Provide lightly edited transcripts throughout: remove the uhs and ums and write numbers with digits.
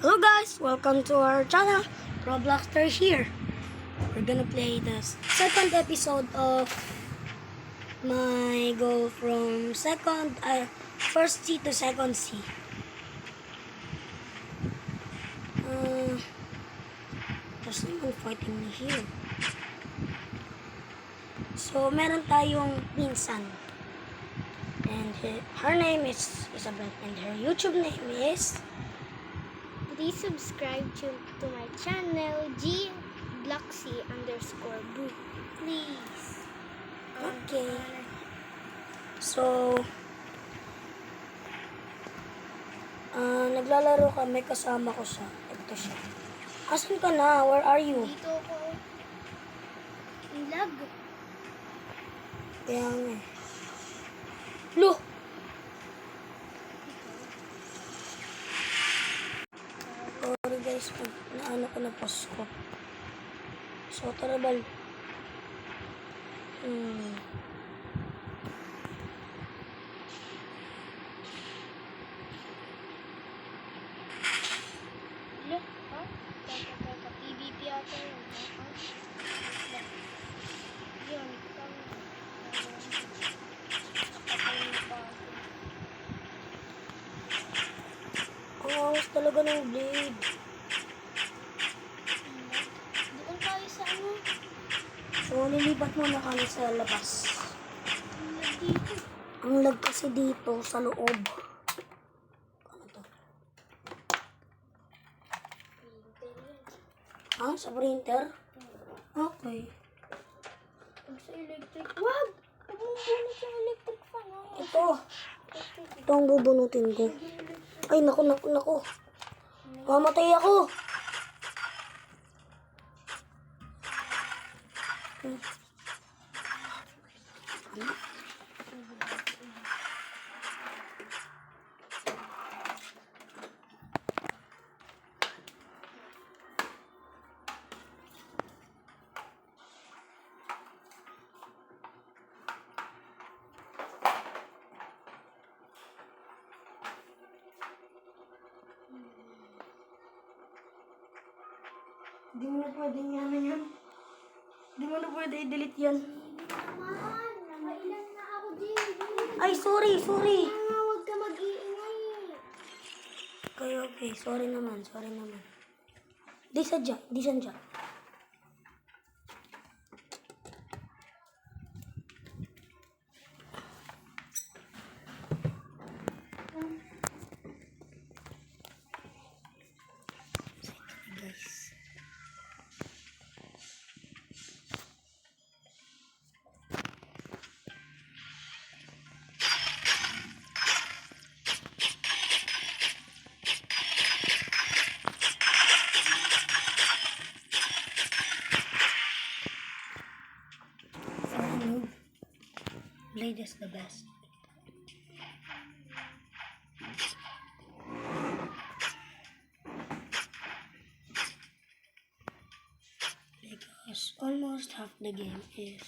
Hello guys, welcome to our channel. Robloxter here. We're gonna play the second episode of my go from first C to second C. There's someone fighting me here. So meron tayong pinsan. And her name is Isabel and her YouTube name is... Please subscribe to my channel, GBloxy_boo. Please. Okay. So, naglalaro kami kasama ko siya. Ito siya. Asan ka na? Where are you? Dito ko. Ang lag. Kaya nga eh. Lo! Sorry guys, naano ko na post ko. So, tara bal. Lo, ha? Teka. PVP ata yun. Yun. Ang angas talaga ng blade. Doon tayo sa ano? So, lilipat muna kami sa labas. Ang lag dito. Ang lag kasi dito sa loob. Ano to? Printer yan. Ah, sa printer? Okay. Pag sa electric. Wag! Huwag mong bunot yung electric fan. Ito. Ito ang bubunutin ko. Ay, naku. Mamatay ako. Hindi mo na pwedeng yan. Hindi mo na pwede i-delete yan. Naman! Nakailan na ako din. Ay, sorry. Huwag ka mag-iingay. Okay. Sorry naman. Di sadya. Guys. Blade is the best. Because almost half the game is,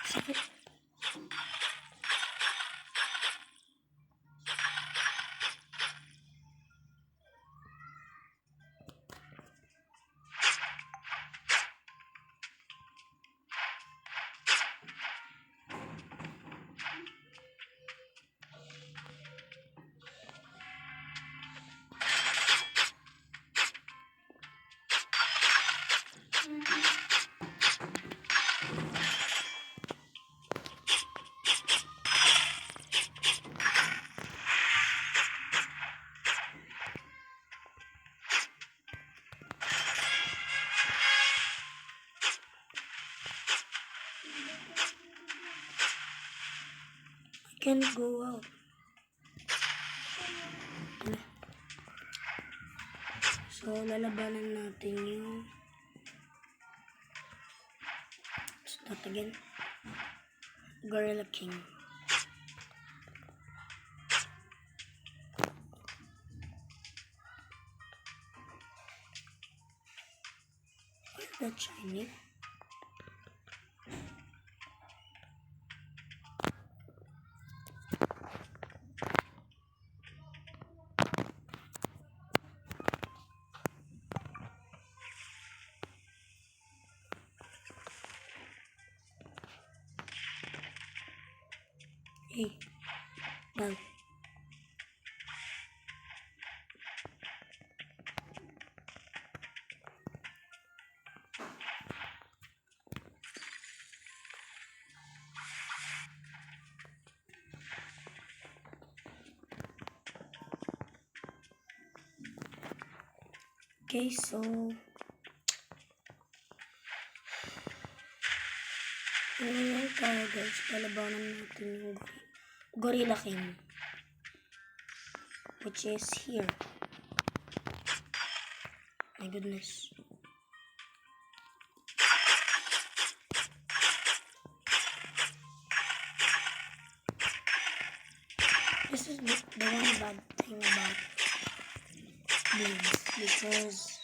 sakit. Can't go out. So, lalabanan natin yung start again. Gorilla King. That's shiny. Hey, well. Okay, so ano yung tayo guys, palabanan natin yung Gorilla King, which is here. My goodness. This is the one bad thing about blades, because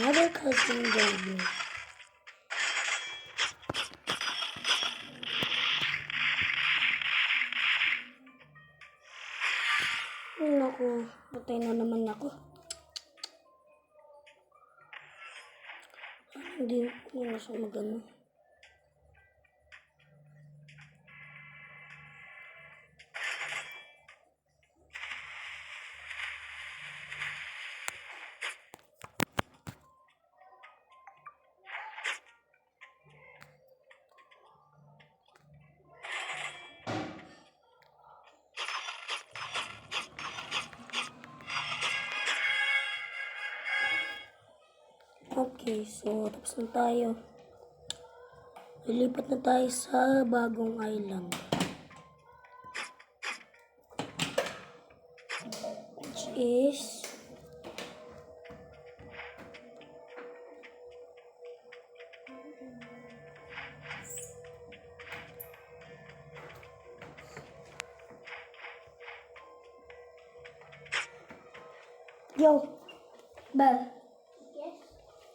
another cousin joined me. Naku, patay na naman ako. Hindi na siya magano. Okay, so tapos na tayo. Lilipat na tayo sa bagong island. Which is Yo, Belle. Yes?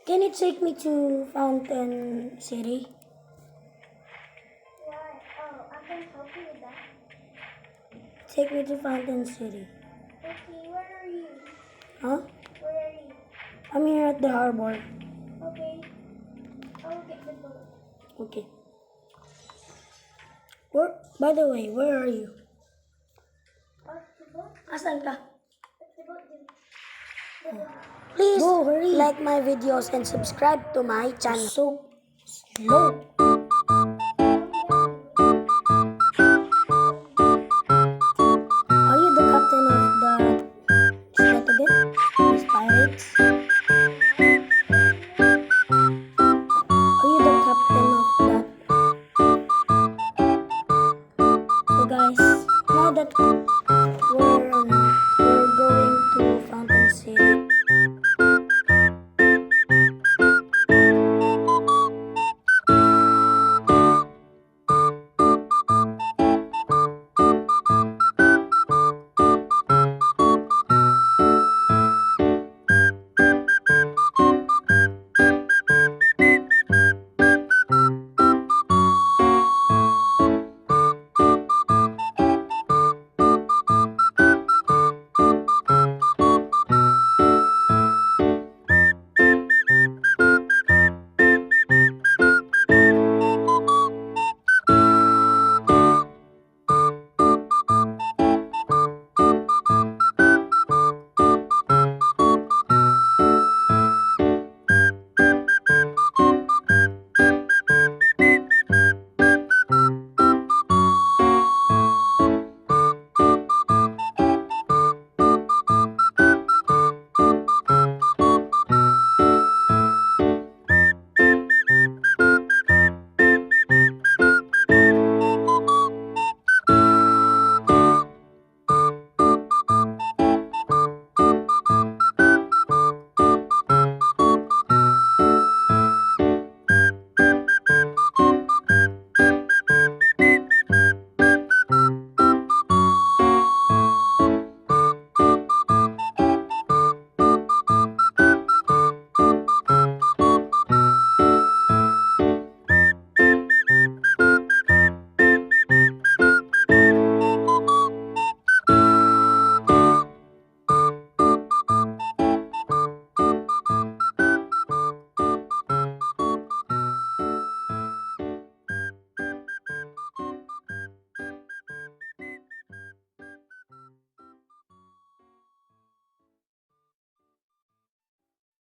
Can you take me to Fountain City? Why? Oh, I can help you with that. Take me to Fountain City. Okay, where are you? Huh? Where are you? I'm here at the harbor. Okay. I'll get the boat. Okay. By the way, where are you? The boat? Asan ka? The boat did. Please like my videos and subscribe to my channel. So slow.